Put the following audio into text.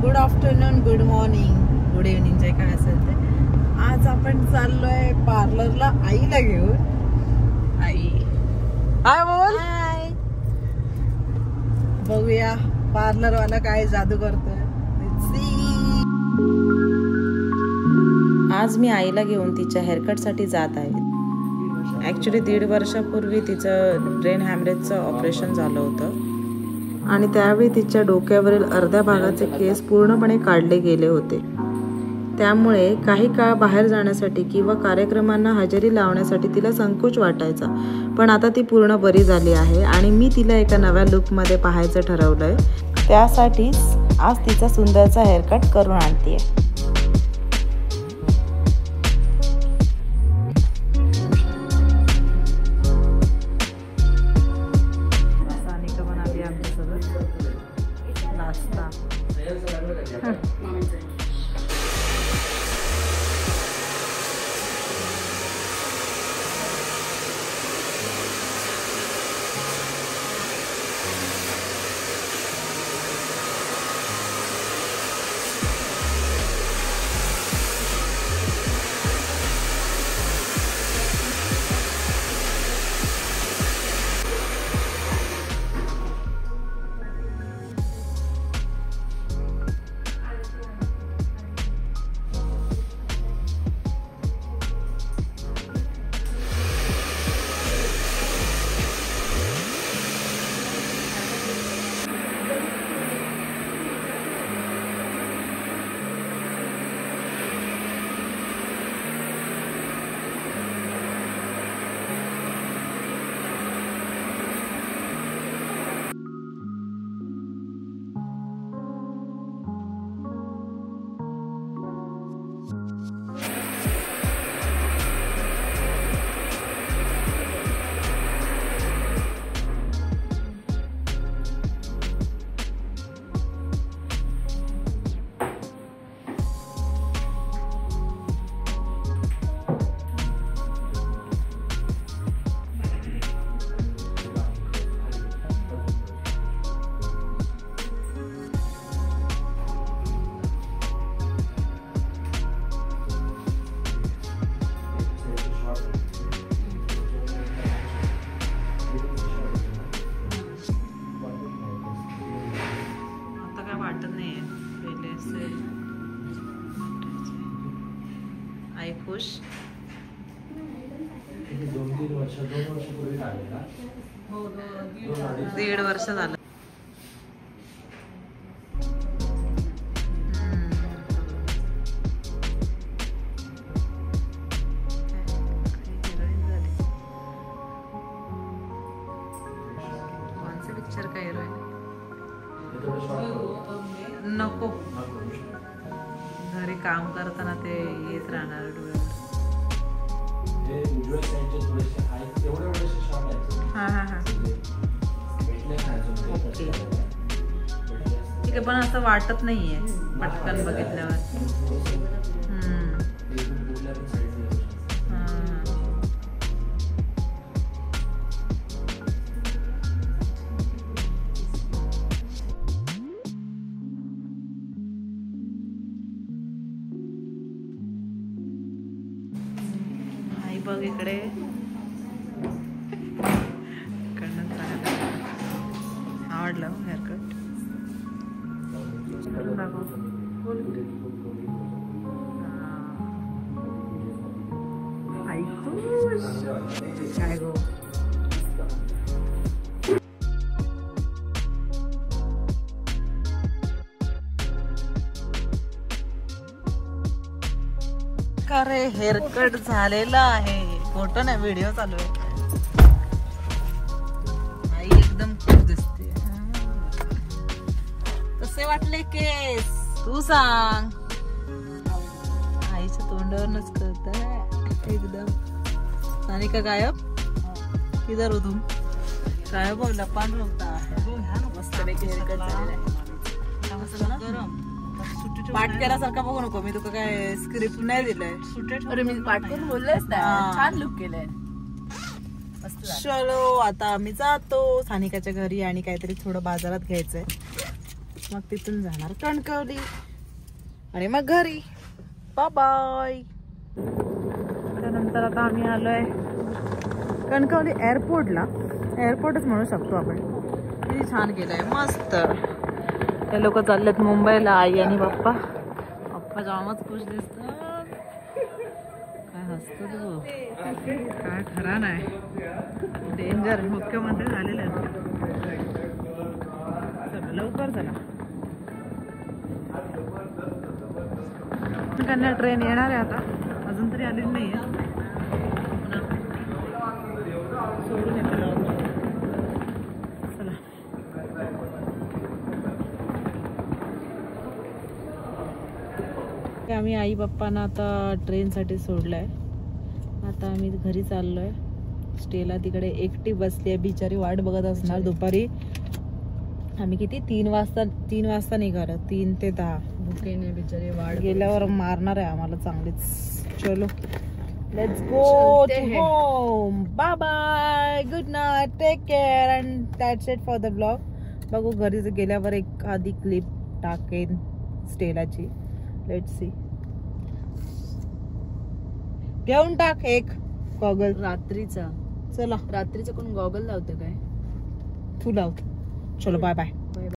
Good afternoon, good morning, good evening जे काय असेल ते. आज आपण चाललोय पार्लरला आईला घेऊन. आई हाय बोल. हाय. बघूया पार्लर वाला काय जादू करतोय. आज मी आईला घेऊन तिच्या हेअरकट साठी जात आहे. ॲक्च्युली 1.5 वर्षापूर्वी तिचं ब्रेन हॅमरेजचं ऑपरेशन झालं होतं आणि त्यावेळी तिच्या डोक्यावरील अर्ध्या भागाचे केस पूर्णपणे काढले गेले होते. त्यामुळे काही काळ बाहेर जाण्यासाठी किंवा कार्यक्रमांना हजेरी लावण्यासाठी तिला संकोच वाटायचा. पण आता ती पूर्ण बरी झाली आहे आणि मी तिला एका नव्या लुकमध्ये पाहायचं ठरवलंय. त्यासाठीच आज तिचा सुंदरचा हेअरकट करून आणतेय. आई खुश. 2-3 वर्षापूर्वी काढले ना. हो 1.5 वर्ष झालं. कोणचं पिक्चर काय हिरोईन नको. घरी काम करताना ते येत राहणार डोळ्यावर. ठीक आहे पण असं वाटत नाहीये पटकन बघितल्यावर. बघ इकडे आवडलं हेअरकट. आई खुश. काय गो का रे हेअरकट झालेला आहे. फोटो नाही व्हिडिओ चालू आहे. आई एकदम खुश दिसते. कसे वाटले केस तू सांग. आईच्या तोंडावरच कळत एकदम. सानिका गायब. किधर हो तुम. गायब हो लपान होता. मस्त हेअरकट झालेला आहे. गरम पाठ केल्यासारखा बघू नको. मी तुका काय स्क्रिप्ट नाही दिलंय. अरे मी पाठ करून बोललेच नाही. छान लुक केलंय. चलो आता आम्ही जातो सानिकाच्या घरी आणि काहीतरी थोडं बाजारात घ्यायचंय. मग तिथून जाणार कणकवली आणि मग घरी. Bye bye. त्यानंतर आता आम्ही आलोय कणकवली एअरपोर्टला. एअरपोर्टच म्हणू शकतो आपण. किती छान केलंय, मस्त. ते लोक चाललेत मुंबईला, आई आणि पप्पा. पप्पा जामच खुश दिसतात. काय हसतो तू, काय खरा नाही. डेंजर. मुख्यमंत्री झालेले आहेत. चला लवकर चला. त्यांना ट्रेन येणार आहे आता, अजून तरी आलेली नाही आहे. सोडून येते लवकर. चला. आम्ही आई बाप्पांना आता ट्रेनसाठी सोडलंय. आता आम्ही घरी चाललोय. स्टेला तिकडे एकटी बसली आहे, बिचारी वाट बघत असणार. दुपारी आम्ही किती 3 वाजता निघालो. 3 ते 10 भुकेने बिचारी वाट गेल्यावर मारणार आहे आम्हाला चांगलीच. चलो let's go to home. Bye bye, good night, take care and that's it for the blog. बघू घरी गेल्यावर एक आधी क्लिप टाकेन स्टेलाची. Let's see. घेऊन टाक एक गॉगल रात्रीचा. चला. रात्रीचा कोण गॉगल लावतं काय? तू लाव. चलो बाय बाय.